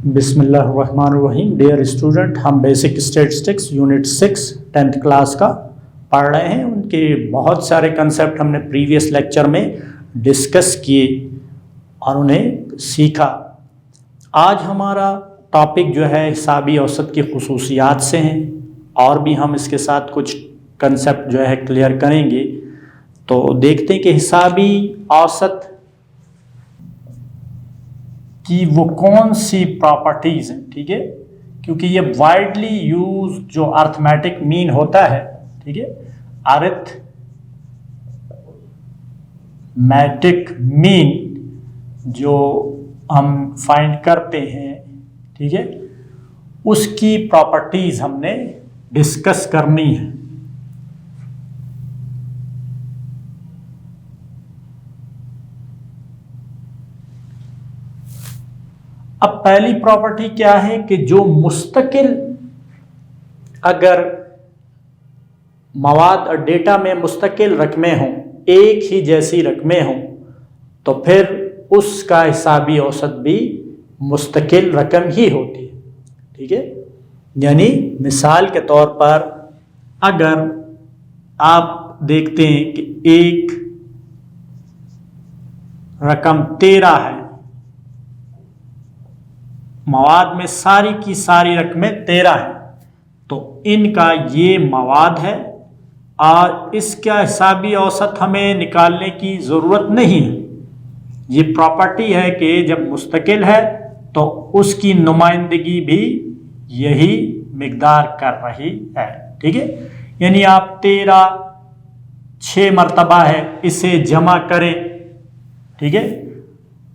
बिस्मिल्लाहिर्रहमानिर्रहीम। Dear student, हम basic statistics unit 6 10th class का पढ़ रहे हैं। उनके बहुत सारे कंसेप्ट हमने प्रीवियस लेक्चर में डिस्कस किए और उन्हें सीखा। आज हमारा टॉपिक जो है हिसाबी औसत की खुसूसियात से हैं, और भी हम इसके साथ कुछ कंसेप्ट जो है क्लियर करेंगे। तो देखते हैं कि हिसाबी औसत कि वो कौन सी प्रॉपर्टीज हैं। ठीक है, क्योंकि ये वाइडली यूज जो अर्थमेटिक मीन होता है, ठीक है, अरिथमेटिक मीन जो हम फाइंड करते हैं, ठीक है, उसकी प्रॉपर्टीज हमने डिस्कस करनी है। अब पहली प्रॉपर्टी क्या है कि जो मुस्तकिल अगर मवाद और डेटा में मुस्तकिल रकमें हों, एक ही जैसी रकमें हों, तो फिर उसका हिसाबी औसत भी मुस्तकिल रकम ही होती है। ठीक है, यानी मिसाल के तौर पर अगर आप देखते हैं कि एक रकम 13 है, मवाद में सारी की सारी रकमें 13 हैं, तो इनका ये मवाद है और इसका हिसाबी औसत हमें निकालने की ज़रूरत नहीं है। ये प्रॉपर्टी है कि जब मुस्तकिल है तो उसकी नुमाइंदगी भी यही मिकदार कर रही है। ठीक है, यानी आप 13 6 मरतबा है, इसे जमा करें। ठीक है,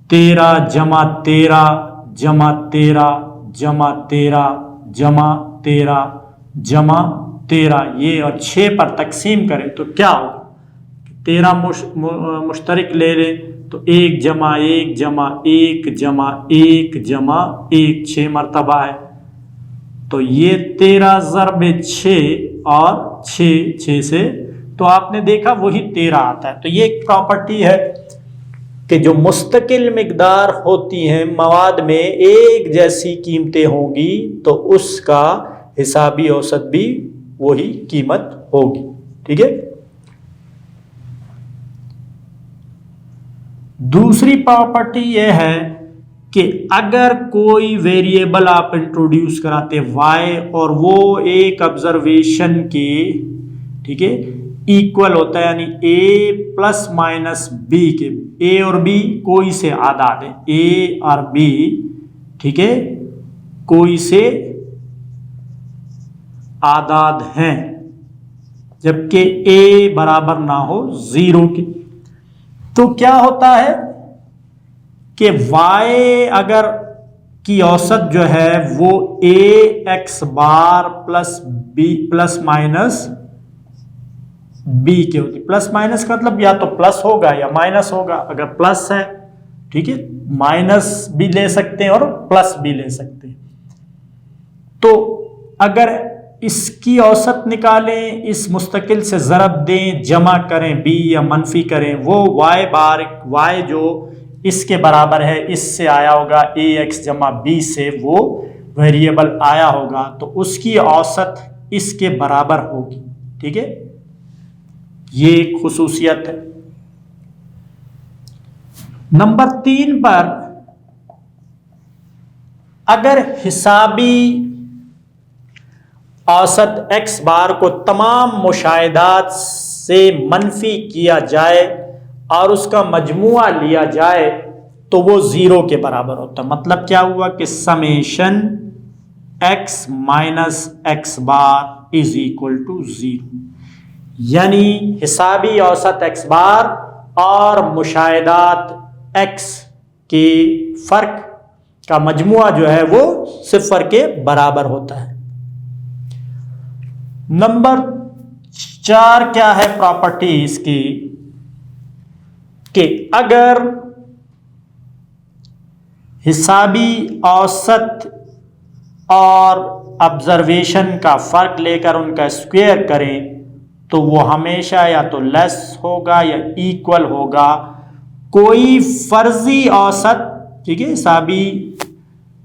13 जमा 13 जमा 13 जमा 13 जमा 13 जमा 13, ये और 6 पर तकसीम करें तो क्या होगा? 13 मुश्तरक ले लें तो 1 जमा 1 जमा 1 जमा 1 जमा 1, 6 मरतबा है, तो ये 13 ज़रब 6 और 6 से, तो आपने देखा वही 13 आता है। तो ये एक प्रॉपर्टी है कि जो मुस्तकिल मिकदार होती हैं, मवाद में एक जैसी कीमतें होंगी तो उसका हिसाबी औसत भी वही कीमत होगी। ठीक है, दूसरी प्रॉपर्टी यह है कि अगर कोई वेरिएबल आप इंट्रोड्यूस कराते y और वो एक ऑब्जर्वेशन के, ठीक है, इक्वल होता है, यानी a प्लस माइनस b के, a और b कोई से आदाद है, a और b, ठीक है, कोई से आदाद हैं, जबकि a बराबर ना हो 0 के, तो क्या होता है कि y अगर की औसत जो है वो a x bar plus b plus minus b के होती। प्लस माइनस का मतलब या तो प्लस होगा या माइनस होगा। अगर प्लस है, ठीक है, माइनस भी ले सकते हैं और प्लस भी ले सकते हैं। तो अगर इसकी औसत निकालें, इस मुस्तकिल से ज़रब दें, जमा करें b या मनफी करें, वो y बार y जो इसके बराबर है, इससे आया होगा ax जमा b से वो वेरिएबल आया होगा, तो उसकी औसत इसके बराबर होगी। ठीक है, ये एक खुसूसियत है। नंबर 3 पर अगर हिसाबी औसत x बार को तमाम मुशाहिदात से मनफी किया जाए और उसका मजमुआ लिया जाए तो वो 0 के बराबर होता है। मतलब क्या हुआ कि summation x minus x bar is equal to 0, यानी हिसाबी औसत x बार और मुशाहिदात x के फर्क का मजमुआ जो है वो 0 के बराबर होता है। नंबर 4 क्या है प्रॉपर्टी इसकी कि अगर हिसाबी औसत और ऑब्जर्वेशन का फर्क लेकर उनका स्क्वायर करें तो वो हमेशा या तो लेस होगा या इक्वल होगा कोई फर्जी औसत, ठीक है, हिसाबी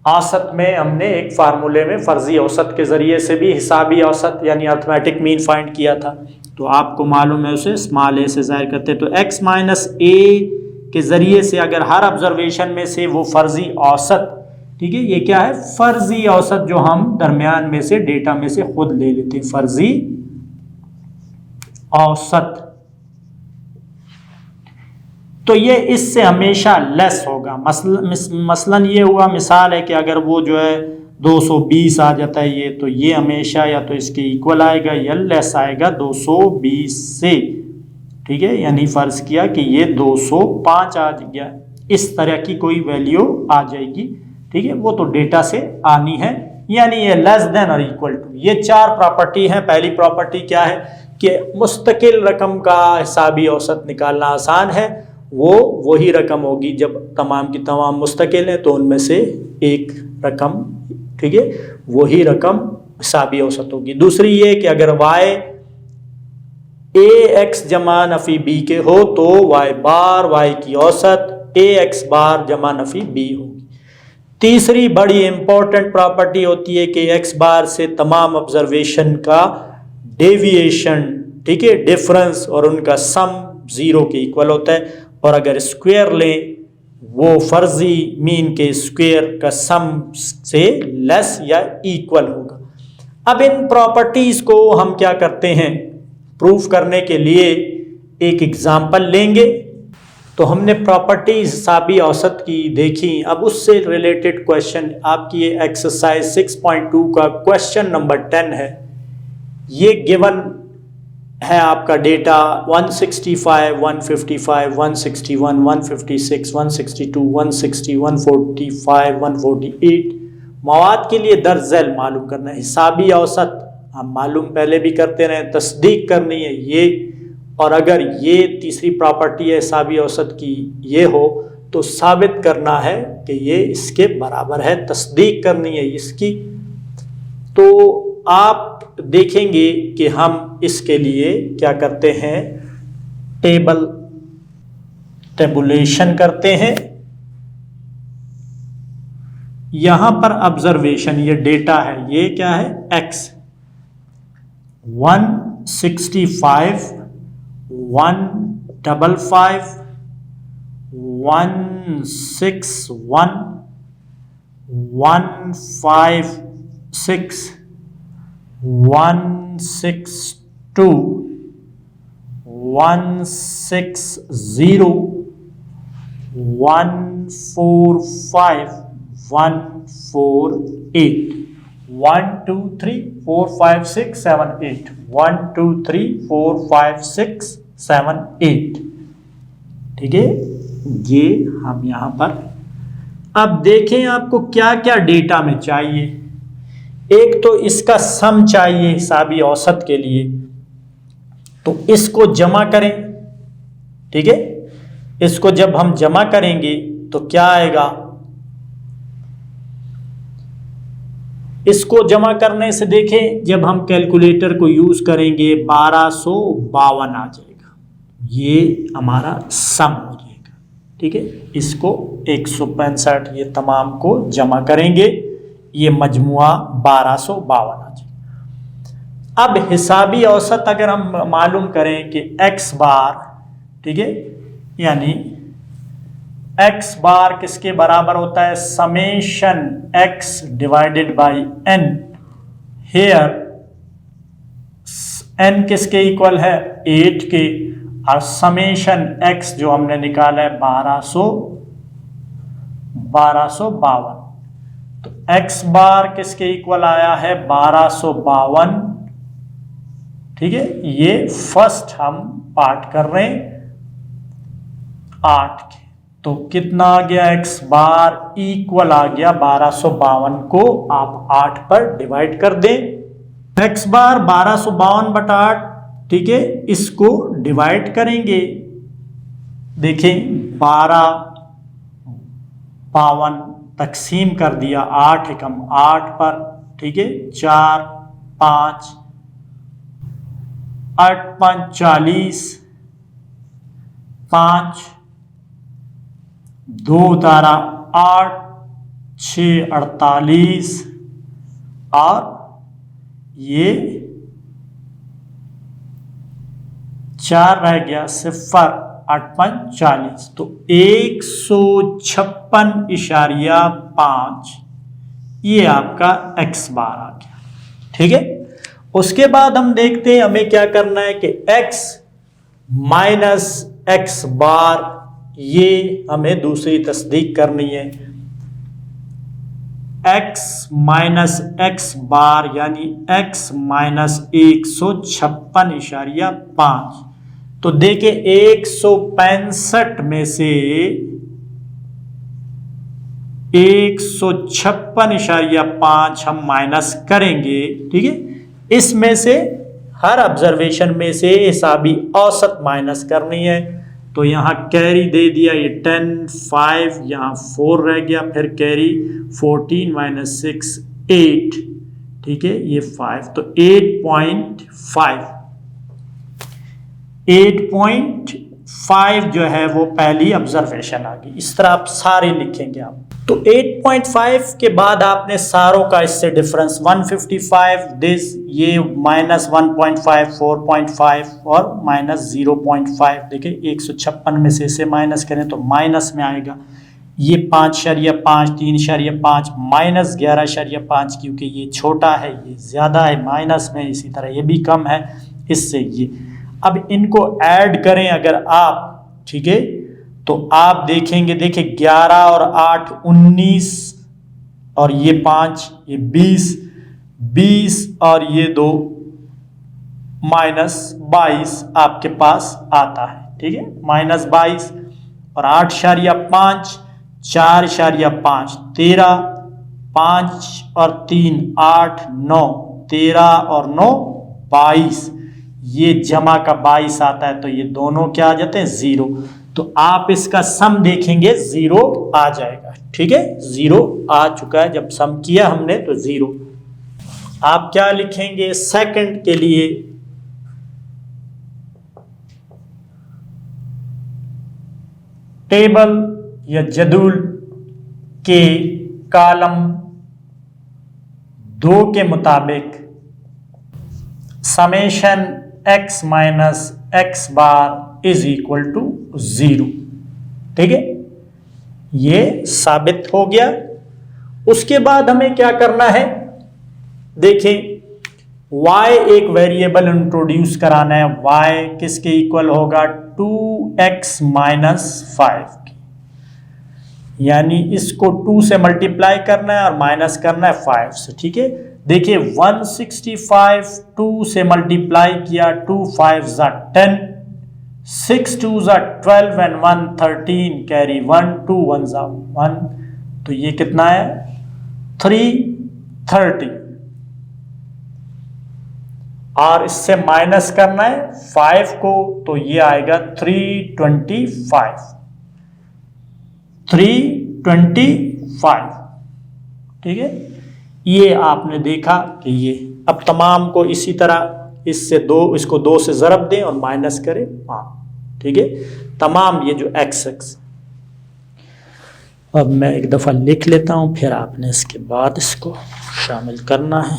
औसत में हमने एक फार्मूले में फर्जी औसत के ज़रिए से भी हिसाबी औसत यानी अर्थमेटिक मीन फाइंड किया था, तो आपको मालूम है उसे स्मॉल ए से ज़ाहिर करते हैं। तो x माइनस ए के ज़रिए से अगर हर ऑब्जर्वेशन में से वो फर्जी औसत, ठीक है, ये क्या है, फर्जी औसत जो हम दरमियान में से डेटा में से खुद ले लेते हैं, फर्जी औसत, तो ये इससे हमेशा लेस होगा। मसलन ये हुआ, मिसाल है कि अगर वो जो है 220 आ जाता है ये, तो ये हमेशा या तो इसके इक्वल आएगा या लेस आएगा 220 से, ठीक है, यानी फर्ज किया कि ये 205 आ गया, इस तरह की कोई वैल्यू आ जाएगी, ठीक है, वो तो डेटा से आनी है, यानी ये लेस देन और इक्वल टू। ये चार प्रॉपर्टी हैं। पहली प्रॉपर्टी क्या है कि मुस्तकिल रकम का हिसाबी औसत निकालना आसान है, वो वही रकम होगी जब तमाम की तमाम मुस्तकिल है, तो उनमें से एक रकम, ठीक है, वही रकम हिसाबी औसत होगी। दूसरी ये कि अगर y ए एक्स जमा नफ़ी बी के हो तो y बार y की औसत ए एक्स बार जमा नफ़ी बी होगी। तीसरी बड़ी इंपॉर्टेंट प्रॉपर्टी होती है कि x बार से तमाम ऑब्जर्वेशन का डेविएशन, ठीक है, डिफरेंस और उनका सम 0 के इक्वल होता है, और अगर स्क्वायर लें वो फर्जी मीन के स्क्वायर का सम से लेस या इक्वल होगा। अब इन प्रॉपर्टीज को हम क्या करते हैं, प्रूफ करने के लिए एक एग्जांपल लेंगे। तो हमने प्रॉपर्टीज हिसाबी औसत की देखी, अब उससे रिलेटेड क्वेश्चन आपकी ये एक्सरसाइज 6.2 का क्वेश्चन नंबर 10 है। ये गिवन है आपका डेटा 165, 155, 161, 156, 162, 160, 145, 148 मवाद के लिए दर्ज झैल मालूम करना है। हिसाबी औसत हम मालूम पहले भी करते रहे, तस्दीक करनी है ये, और अगर ये तीसरी प्रॉपर्टी है हिसाबी औसत की ये हो तो साबित करना है कि ये इसके बराबर है, तस्दीक करनी है इसकी। तो आप देखेंगे कि हम इसके लिए क्या करते हैं, टेबुलेशन करते हैं। यहां पर ऑब्जर्वेशन, ये डेटा है, ये क्या है, x 165, 155, 161, 156, 162, 160, 145, 148, 1 2 3 4 5 6 7 8, 1 2 3 4 5 6 7 8, ठीक है। ये हम यहां पर अब देखें आपको क्या क्या डेटा में चाहिए। एक तो इसका सम चाहिए हिसाबी औसत के लिए, तो इसको जमा करें, ठीक है। इसको जब हम जमा करेंगे तो क्या आएगा, इसको जमा करने से देखें जब हम कैलकुलेटर को यूज करेंगे 1252 आ जाएगा, ये हमारा सम हो जाएगा, ठीक है। इसको 165 ये तमाम को जमा करेंगे, ये मजमुआ 1252 आ जाएगा। अब हिसाबी औसत अगर हम मालूम करें कि x बार, ठीक है, यानी x बार किसके बराबर होता है, summation x divided by n। Here n किसके इक्वल है, 8 के, और समेशन x जो हमने निकाला है 1252, तो x बार किसके इक्वल आया है, 1252, ठीक है। ये फर्स्ट हम पार्ट कर रहे हैं 8 के, तो कितना आ गया, x बार इक्वल आ गया 1252 को आप 8 पर डिवाइड कर दें। x बार 1252/8, ठीक है, इसको डिवाइड करेंगे, देखें 1252 तकसीम कर दिया 8 एकम 8 पर, ठीक है, 4 5 8 5 40, 5 2 तारा 8 6 48 और ये 4 रह गया, 0 8 5 40, तो 156.5 ये आपका x बार आ गया। ठीक है, उसके बाद हम देखते हैं हमें क्या करना है कि x माइनस x बार, ये हमें दूसरी तस्दीक करनी है। x माइनस x बार यानी x माइनस 156.5, तो देखिए 165 में से 156.5 हम माइनस करेंगे। ठीक है, इसमें से हर ऑब्जर्वेशन में से हिसाबी औसत माइनस करनी है। तो यहाँ कैरी दे दिया, ये 10 5, यहाँ 4 रह गया, फिर कैरी 14 माइनस 6 8। ठीक है, ये 5, तो 8.5 जो है वो पहली ऑब्जर्वेशन आ गई। इस तरह आप सारे लिखेंगे आप। तो 8.5 के बाद आपने सारों का इससे डिफरेंस 155 दिस, ये माइनस 1.5 4.5 और माइनस 0.5। देखिए 156 में से इसे माइनस करें तो माइनस में आएगा। ये 5.5 3.5 माइनस 11.5, क्योंकि ये छोटा है ये ज़्यादा है माइनस में, इसी तरह ये भी कम है इससे ये। अब इनको ऐड करें अगर आप, ठीक है, तो आप देखेंगे, देखिए 11 और 8 19 और ये 5 ये 20 और ये 2 माइनस 22 आपके पास आता है। ठीक है, माइनस 22 और 8.5 4.5 13, 5 और 3 8 9, 13 और 9 22, ये जमा का 22 आता है, तो ये दोनों क्या आ जाते हैं 0। तो आप इसका सम देखेंगे 0 आ जाएगा। ठीक है, 0 आ चुका है, जब सम किया हमने तो 0। आप क्या लिखेंगे सेकंड के लिए, टेबल या जदूल के कॉलम 2 के मुताबिक summation x minus x bar is equal to 0। ठीक है, ये साबित हो गया। उसके बाद हमें क्या करना है, देखें y एक वेरिएबल इंट्रोड्यूस कराना है। y किसके इक्वल होगा 2x माइनस 5, यानी इसको 2 से मल्टीप्लाई करना है और माइनस करना है 5 से। ठीक है, देखिए 165 2 से मल्टीप्लाई किया, 2 5 10, 6 2 12 एंड 1 13, कैरी 1 2 1 1, तो ये कितना है 330, और इससे माइनस करना है 5 को, तो ये आएगा 325। ठीक है, ये आपने देखा कि ये। अब तमाम को इसी तरह इससे 2, इसको 2 से ज़रब दें और माइनस करें 5। ठीक है, तमाम ये जो x। अब मैं एक दफ़ा लिख लेता हूँ, फिर आपने इसके बाद इसको शामिल करना है।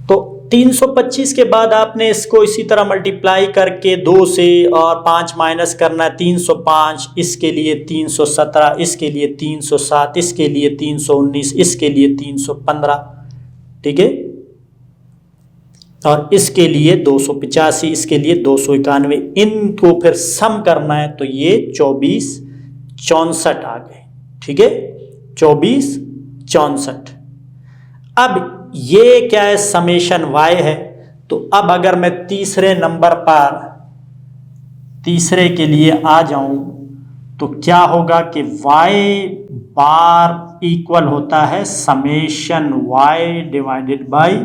तो 325 के बाद आपने इसको इसी तरह मल्टीप्लाई करके 2 से और 5 माइनस करना है, 305, इसके लिए 317, इसके लिए 307, इसके लिए 319, इसके लिए 315। ठीक है, और इसके लिए 285, इसके लिए 291। इनको फिर सम करना है, तो ये 24 64 आ गए। ठीक है, 24 64। अब ये क्या है, समेशन y है। तो अब अगर मैं तीसरे नंबर पर, तीसरे के लिए आ जाऊं, तो क्या होगा कि y बार इक्वल होता है summation y divided by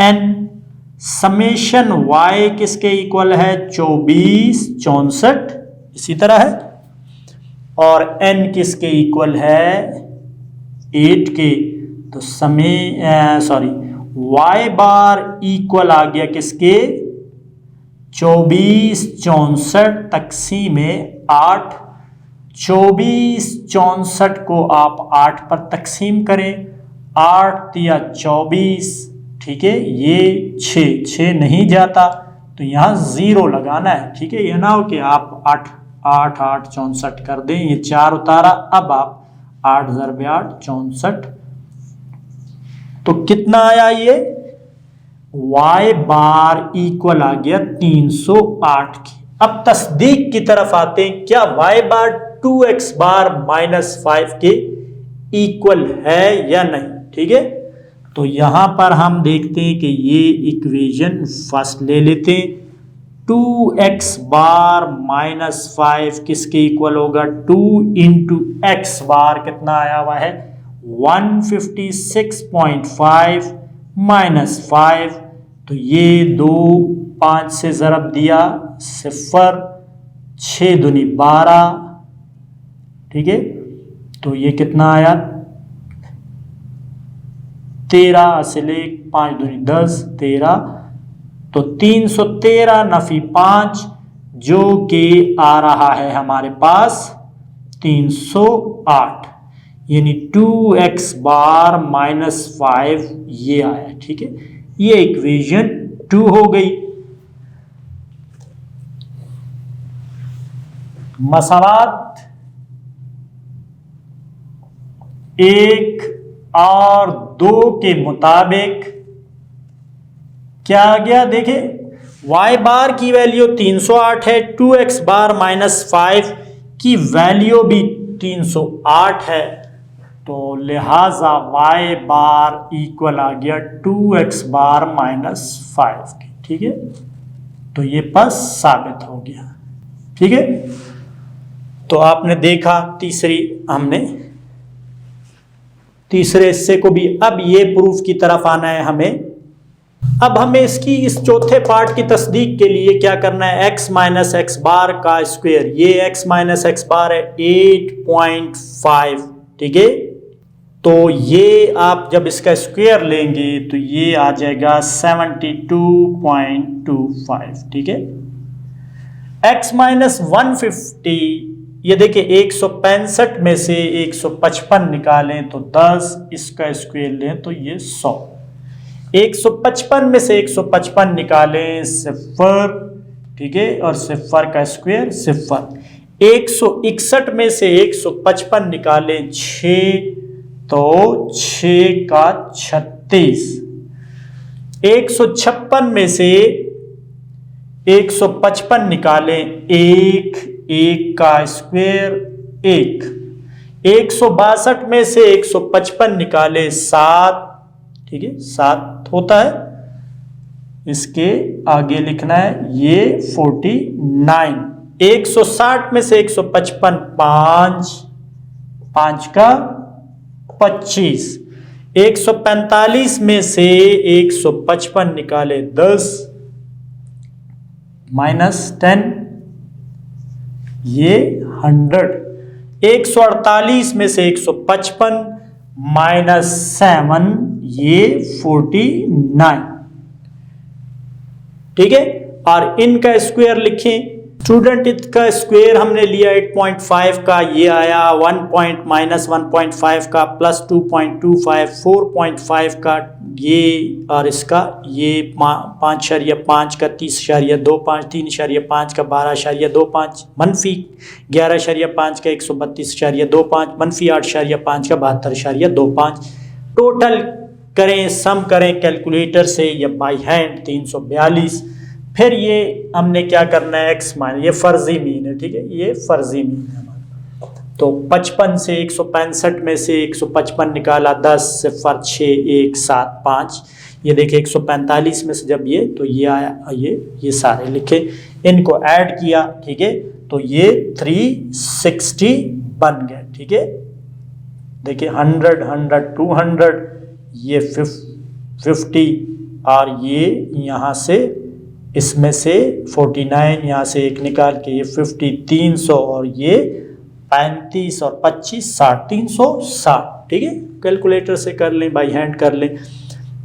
n। Summation y किसके इक्वल है 24 64, इसी तरह है, और n किसके इक्वल है 8 के। तो y बार इक्वल आ गया किसके 24 64 तक़सीम 8, 24 64 को आप 8 पर तकसीम करें, 8 या 24, ठीक है, ये 6 नहीं जाता तो यहाँ 0 लगाना है, ठीक है। ये ना हो कि आप 8 8 8 64 कर दें, ये 4 उतारा, अब आप 8 × 8 64, तो कितना आया ये y बार इक्वल आ गया 308 की। अब तस्दीक की तरफ आते हैं, क्या y बार 2x बार -5 के इक्वल है या नहीं, ठीक है। तो यहां पर हम देखते हैं कि ये इक्वेशन फर्स्ट ले लेते हैं, 2x बार -5 किसके इक्वल होगा, 2 × x बार कितना आया हुआ है 156.5 -5, तो ये 2 5 से ज़रब दिया 0, 6 दूनी 12, ठीक है। तो ये कितना आया 13 असले 5 दूनी 10 13, तो 313 नफी 5 जो कि आ रहा है हमारे पास 308, यानी 2x बार -5 ये आया, ठीक है। ये इक्वेशन 2 हो गई। मसालात 1 और 2 के मुताबिक क्या आ गया, देखें y बार की वैल्यू 308 है, 2x बार -5 की वैल्यू भी 308 है, तो लिहाजा y बार इक्वल आ गया 2x बार -5 के, ठीक है। तो ये बस साबित हो गया, ठीक है। तो आपने देखा तीसरे हिस्से को भी। अब ये प्रूफ की तरफ आना है हमें। अब हमें इस चौथे पार्ट की तस्दीक के लिए क्या करना है, x - x बार का स्क्वायर, ये x - x बार है 8.5, ठीक है। तो ये आप जब इसका स्क्वायर लेंगे तो ये आ जाएगा 72.25, ठीक है। x - 150, ये देखिए 165 में से 155 निकालें तो 10, इसका स्क्वायर लें तो ये 100, 155 में से 155 निकालें 0, ठीक है, और 0 का स्क्वायर 0, 161 में से 155 निकालें 6, तो 6 का 36, 156 में से 155 निकालें 1, 1 का स्क्वायर 1, 162 में से 155 निकालें 7, ठीक है, 7 होता है, इसके आगे लिखना है ये 49, 160 में से 155 5, 5 का 25, 145 में से 155 निकाले 10 -10, ये 100, 148 में से 155 -7, ये 49, ठीक है। और इनका स्क्वायर लिखें स्टूडेंट, इसका स्क्वायर हमने लिया 8.5 का, ये आया 1 -1.5 का प्लस 2.25, 4.5 का ये, और इसका ये 5.5 का 30.25, 3.5 का 12.25, मनफी 11.5 का 132.25, मनफी 8.5 का 72.25। टोटल करें, सम करें कैलकुलेटर से या बाई हैंड 342। फिर ये हमने क्या करना है, x मान, ये फर्जी मीन है, ठीक है, ये फर्जी मीन है हमारा। तो 55 से 165 में से 155 निकाला 10, 0 6 1 7 5, ये देखिए 145 में से जब ये, तो ये आया, ये सारे लिखे, इनको ऐड किया, ठीक है, तो ये 360 बन गए, ठीक है। देखिए 100 100 200, ये 50, और ये यहाँ से इसमें से 49, यहाँ से एक निकाल के ये 50 300, और ये 35 और 25 60, 360, ठीक है। कैलकुलेटर से कर लें, बाई हैंड कर लें।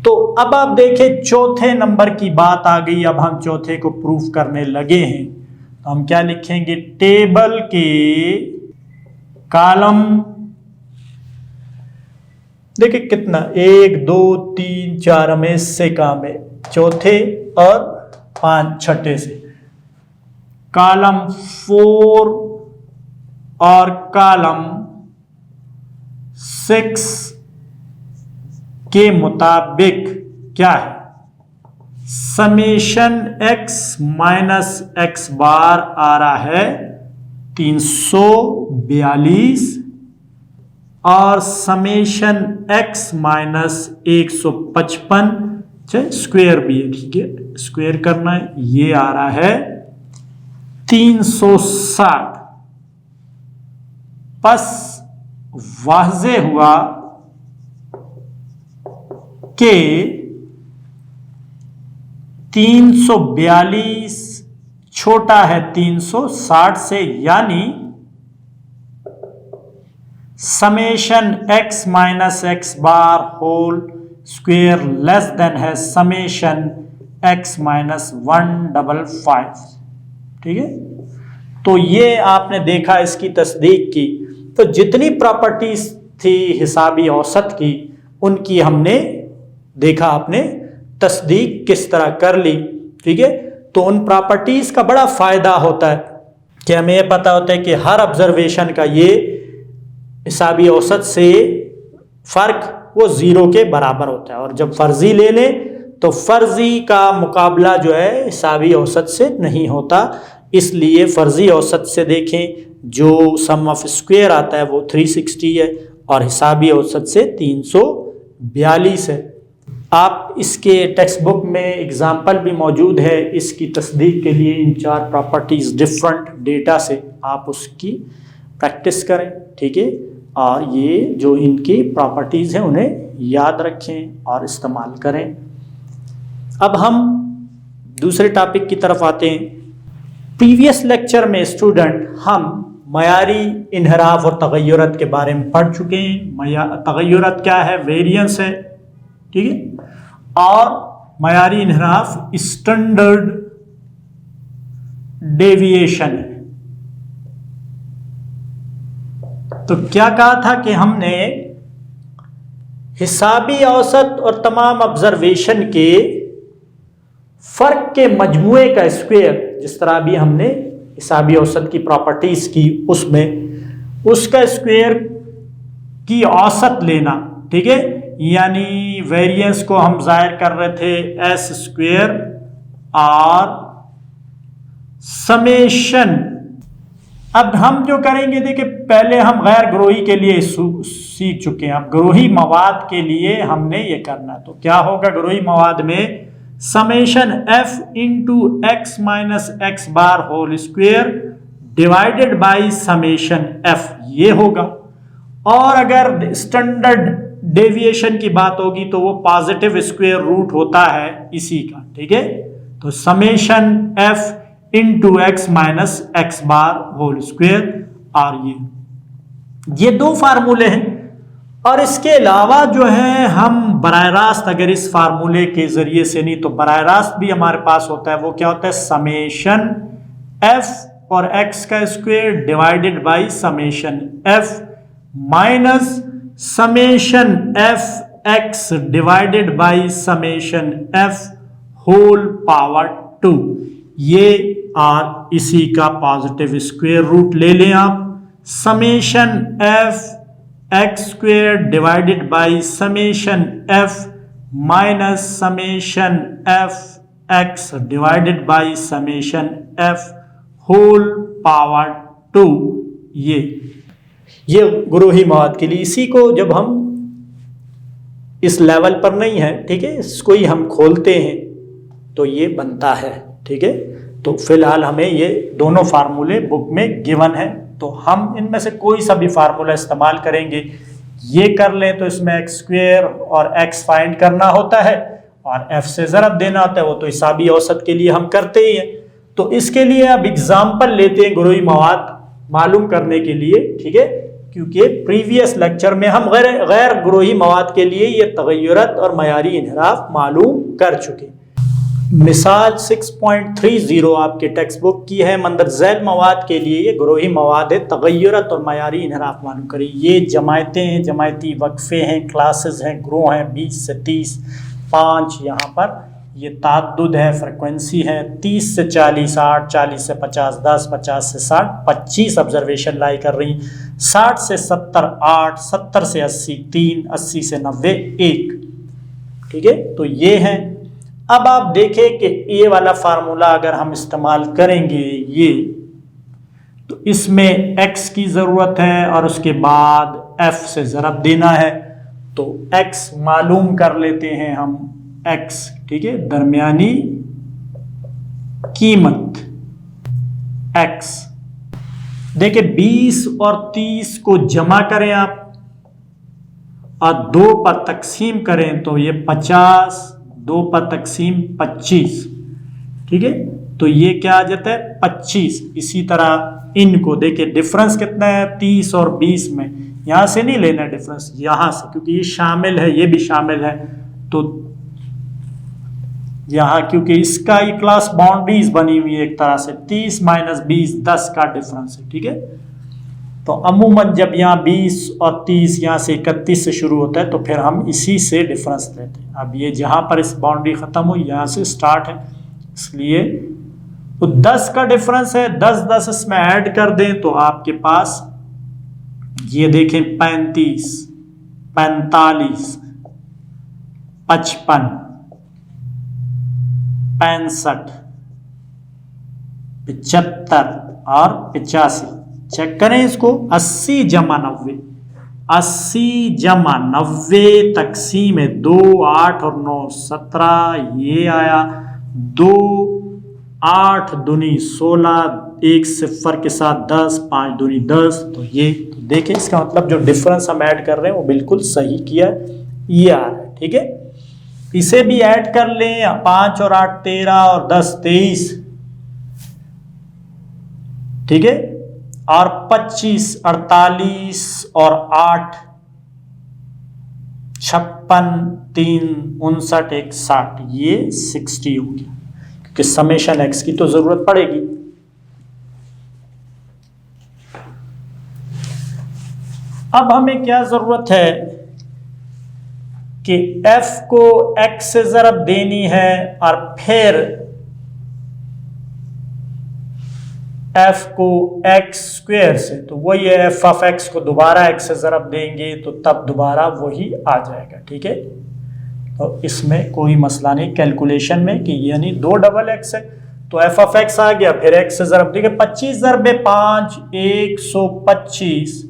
तो अब आप देखें चौथे नंबर की बात आ गई। अब हम चौथे को प्रूफ करने लगे हैं, तो हम क्या लिखेंगे, टेबल के कॉलम देखिए कितना 1 2 3 4 हमें इससे काम है, चौथे और 5 छठे से। कॉलम 4 और कॉलम 6 के मुताबिक क्या है, समेशन x माइनस एक्स बार आ रहा है 342 और समेशन x माइनस 155 स्क्वायर भी है, ठीक है, स्क्वायर करना है, ये आ रहा है 360। बस वाज़े हुआ कि 342 छोटा है 360 से, यानी summation x minus x bar whole square less than है समेशन x माइनस 155, ठीक है। तो ये आपने देखा, इसकी तस्दीक की, तो जितनी प्रॉपर्टीज थी हिसाबी औसत की उनकी हमने देखा, आपने तस्दीक किस तरह कर ली, ठीक है। तो उन प्रॉपर्टीज का बड़ा फायदा होता है कि हमें ये पता होता है कि हर ऑब्जर्वेशन का ये हिसाबी औसत से फर्क वो 0 के बराबर होता है, और जब फर्जी ले लें तो फर्जी का मुकाबला जो है हिसाबी औसत से नहीं होता, इसलिए फर्जी औसत से देखें जो सम ऑफ स्क्वायर आता है वो 360 है और हिसाबी औसत से 342 है। आप इसके टेक्स्ट बुक में एग्जाम्पल भी मौजूद है इसकी तस्दीक के लिए, इन 4 प्रॉपर्टीज डिफरेंट डेटा से आप उसकी प्रैक्टिस करें, ठीक है, और ये जो इनकी प्रॉपर्टीज हैं उन्हें याद रखें और इस्तेमाल करें। अब हम दूसरे टॉपिक की तरफ आते हैं। प्रीवियस लेक्चर में स्टूडेंट हम मयारी इन्हराफ और तगय्युरत के बारे में पढ़ चुके हैं। तगय्युरत क्या है, वेरिएंस है, ठीक है, और मयारी इन्हराफ स्टैंडर्ड डेविएशन है। तो क्या कहा था कि हमने हिसाबी औसत और तमाम ऑब्जर्वेशन के फर्क के मजमुए का स्क्वायर, जिस तरह भी हमने हिसाबी औसत की प्रॉपर्टीज की, उसमें उसका स्क्वायर की औसत लेना, ठीक है, यानी वेरिएंस को हम जाहिर कर रहे थे एस स्क्वायर और समेशन। अब हम जो करेंगे, देखिए पहले हम गैर ग्रोही के लिए सीख चुके हैं, अब ग्रोही मवाद के लिए हमने ये करना। तो क्या होगा ग्रोही मवाद में, summation f into x minus x bar whole square divided by summation f, ये होगा। और अगर स्टैंडर्ड डेविएशन की बात होगी तो वो पॉजिटिव स्क्वायर रूट होता है इसी का, ठीक है। तो summation f into x minus x bar whole square, और ये 2 फार्मूले हैं। और इसके अलावा जो है हम बराह रास्त, अगर इस फार्मूले के जरिए से नहीं तो बराह रास्त भी हमारे पास होता है, वो क्या होता है, समेशन f और x का square divided by summation f minus summation f x divided by summation f whole power 2, ये और इसी का पॉजिटिव स्क्वायर रूट ले लें आप। Summation f x square divided by summation f minus summation f x divided by summation f whole power 2, ये ग्रोही मवाद के लिए। इसी को जब हम इस लेवल पर नहीं है, ठीक है, इसको ही हम खोलते हैं तो ये बनता है, ठीक है। तो फिलहाल हमें ये दोनों फार्मूले बुक में गिवन है, तो हम इनमें से कोई सा भी फार्मूला इस्तेमाल करेंगे। ये कर लें तो इसमें एक्स स्क्वायर और एक्स फाइंड करना होता है और एफ से ज़रब देना होता है, वो तो हिसाबी औसत के लिए हम करते ही हैं। तो इसके लिए अब एग्जाम्पल लेते हैं ग्रोही मवाद मालूम करने के लिए, ठीक है, क्योंकि प्रीवियस लेक्चर में हम गैर ग्रोही मवाद के लिए ये तगय्युरत और मयारी इन्हराफ मालूम कर चुके। मिसाल 6.30 आपके टेक्स्ट बुक की है। मंदर झैल मवाद के लिए ये ग्रोही मवाद है। तगय्युरत और मयारी इनहराफ मालूम करें। ये जमायतें हैं, जमायती वक्फे हैं, क्लासेस हैं, ग्रो हैं, 20 से 30, 5 यहाँ पर ये ताद्दुद है, फ्रिक्वेंसी है, 30 से 40, 8, 40 से 50, 10, 50 से 60, 25 ऑब्जर्वेशन लाई कर रही, 60 से 70, 8, 70 से 80, 3, 80 से 90, 1। ठीक है, तो ये है। अब आप देखें कि ये वाला फार्मूला अगर हम इस्तेमाल करेंगे ये, तो इसमें x की ज़रूरत है और उसके बाद f से ज़रब देना है। तो x मालूम कर लेते हैं हम, x, ठीक है, दरमियानी कीमत x। देखिए 20 और 30 को जमा करें आप और 2 पर तकसीम करें तो ये 50, 2 पर तकसीम 25। ठीक है, तो ये क्या आ जाता है 25। इसी तरह इनको देखिए डिफरेंस कितना है 30 और 20 में, यहां से नहीं लेना डिफरेंस, यहां से, क्योंकि ये शामिल है, ये भी शामिल है। तो यहां क्योंकि इसका ये क्लास बाउंड्रीज बनी हुई है एक तरह से, 30 माइनस 20 10 का डिफरेंस है। ठीक है, तो अमूमन जब यहाँ 20 और 30 यहाँ से 31 से शुरू होता है तो फिर हम इसी से डिफरेंस लेते हैं। अब ये जहाँ पर इस बाउंड्री ख़त्म हुई यहाँ से स्टार्ट है, इसलिए तो 10 का डिफरेंस है, 10 10 इसमें ऐड कर दें तो आपके पास ये देखें 35, 45, 55, 65, 75 और 85। चेक करें इसको, 80 जमा 90, 80 जमा 90 तकसीम 2, 8 और 9 17, ये आया 2, 8 दूनी 16, 1 सिफर के साथ 10, 5 दूनी 10। तो ये तो देखें इसका मतलब जो डिफरेंस हम ऐड कर रहे हैं वो बिल्कुल सही किया, ये आ रहा है। ठीक है, इसे भी ऐड कर लें, 5 और 8 13 और 10 23। ठीक है, और 25, 48 और 8 56, 3 59, 1 60, ये 60 हो गया, क्योंकि समेशन एक्स की तो जरूरत पड़ेगी। अब हमें क्या जरूरत है कि f को x से ज़रब देनी है और फिर f को x स्क्वायर से, तो वही है f ऑफ x को दोबारा x से ज़रब देंगे तो तब दोबारा वही आ जाएगा। ठीक है, तो इसमें कोई मसला नहीं कैलकुलेशन में कि यानी 2 डबल x है तो f ऑफ x आ गया, फिर x से ज़रब देंगे, 25 ज़रबे 5 125।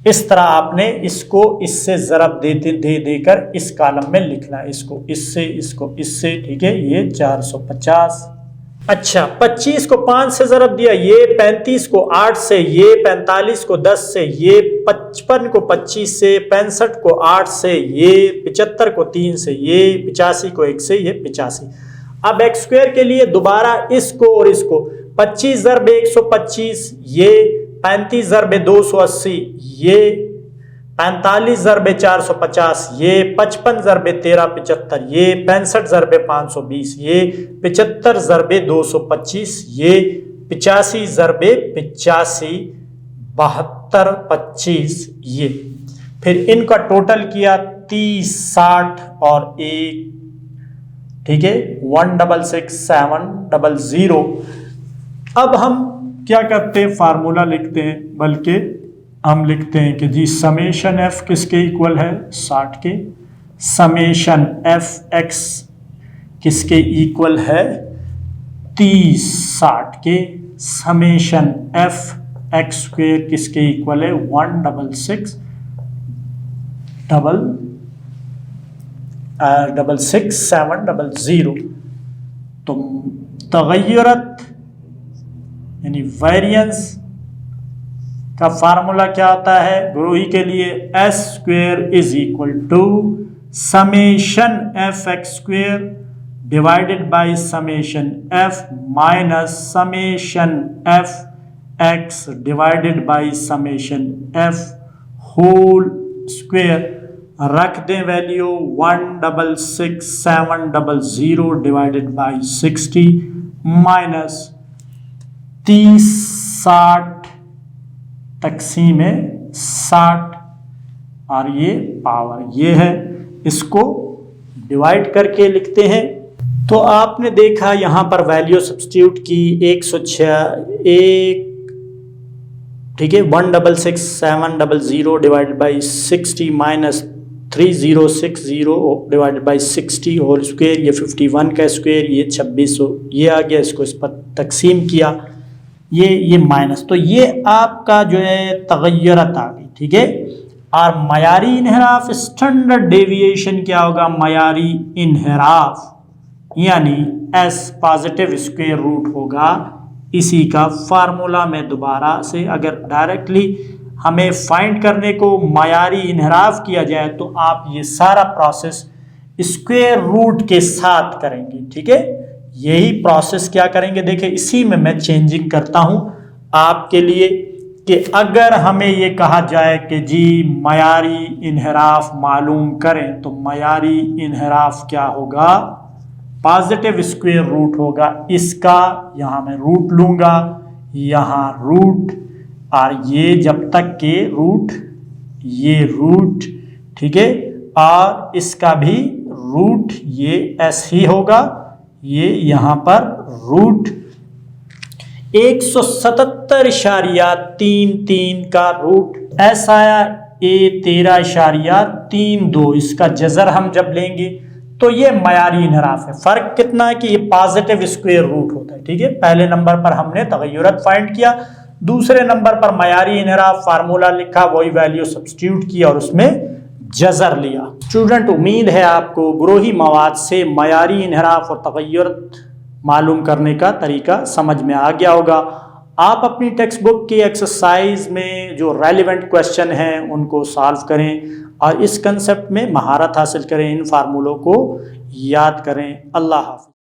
इस तरह आपने इसको इससे ज़रब देकर इस कॉलम में लिखना है, इसको इससे, इसको इससे। ठीक है, ये 450। अच्छा, 25 को 5 से ज़रब दिया, ये 35 को 8 से, ये 45 को 10 से, ये 55 को 25 से, 65 को 8 से, ये 75 को 3 से, ये 85 को 1 से, ये 85। अब एक्स स्क्वायर के लिए दोबारा इसको और इसको, 25 ज़रबे 125, ये 35 ज़रबे 280, ये 45 ज़रबे 450, ये 55 ज़रबे 1375, ये 65 ज़रबे 520, ये 75 ज़रबे 225, ये 85 ज़रबे 85, 72, 25, ये फिर इनका टोटल किया 30, 60 और 1। ठीक है, 166700। अब हम क्या करते हैं, फार्मूला लिखते हैं, बल्कि हम लिखते हैं कि जी समेशन एफ किसके इक्वल है 60 के, समेशन एफ एक्स किसके इक्वल है 30 60 के, समेशन एफ एक्स स्क्वायर किसके इक्वल है 1666700। तो तगय्युरत यानी वेरिएंस का फार्मूला क्या होता है ग्रोही के लिए, S square is equal to summation F x square divided by summation F minus summation F x divided by summation F whole square रख दें वैल्यू 166,700 डिवाइडेड बाई 60 माइनस 30/60 तकसीम 60 और ये पावर ये है, इसको डिवाइड करके लिखते हैं। तो आपने देखा यहाँ पर वैल्यू सब्स्टिट्यूट की 106 ठीक है 166,700 divided by 60 minus 3060 divided by 60 whole square, ये 51 का स्क्वायर, ये 2600 ये आ गया, इसको इस पर तकसीम किया, ये माइनस, तो ये आपका जो है तगय्युरत आ गई। ठीक है, और मयारी इन्हिराफ स्टैंडर्ड डेविएशन क्या होगा, मयारी इन्हिराफ यानी एस पॉजिटिव स्क्वायर रूट होगा। इसी का फार्मूला में दोबारा से अगर डायरेक्टली हमें फाइंड करने को मयारी इन्हिराफ किया जाए तो आप ये सारा प्रोसेस स्क्वायर रूट के साथ करेंगे। ठीक है, यही प्रोसेस क्या करेंगे, देखिए इसी में मैं चेंजिंग करता हूं आपके लिए कि अगर हमें ये कहा जाए कि जी मयारी इन्हिराफ मालूम करें तो मयारी इन्हिराफ क्या होगा, पॉजिटिव स्क्वायर रूट होगा इसका, यहाँ मैं रूट लूँगा, यहाँ रूट, और ये जब तक के रूट, ये रूट, ठीक है, और इसका भी रूट ये एस ही होगा, ये यहाँ पर रूट 177.33 का रूट एस आया, ए 13.32, इसका जजर हम जब लेंगे तो ये मयारी इन्हिराफ है। फर्क कितना है कि ये पॉजिटिव स्क्वायर रूट होता है। ठीक है, पहले नंबर पर हमने तगय्युरत फाइंड किया, दूसरे नंबर पर मयारी इन्हिराफ फार्मूला लिखा, वही वैल्यू सब्स्टिट्यूट किया और उसमें जजर लिया। स्टूडेंट, उम्मीद है आपको गुरोही मवाद से मयारी इन्हिराफ और तगय्युरत मालूम करने का तरीका समझ में आ गया होगा। आप अपनी टेक्स्ट बुक की एक्सरसाइज में जो रेलिवेंट क्वेश्चन हैं उनको सॉल्व करें और इस कंसेप्ट में महारत हासिल करें, इन फार्मूलों को याद करें। अल्लाह हाफ़िज़।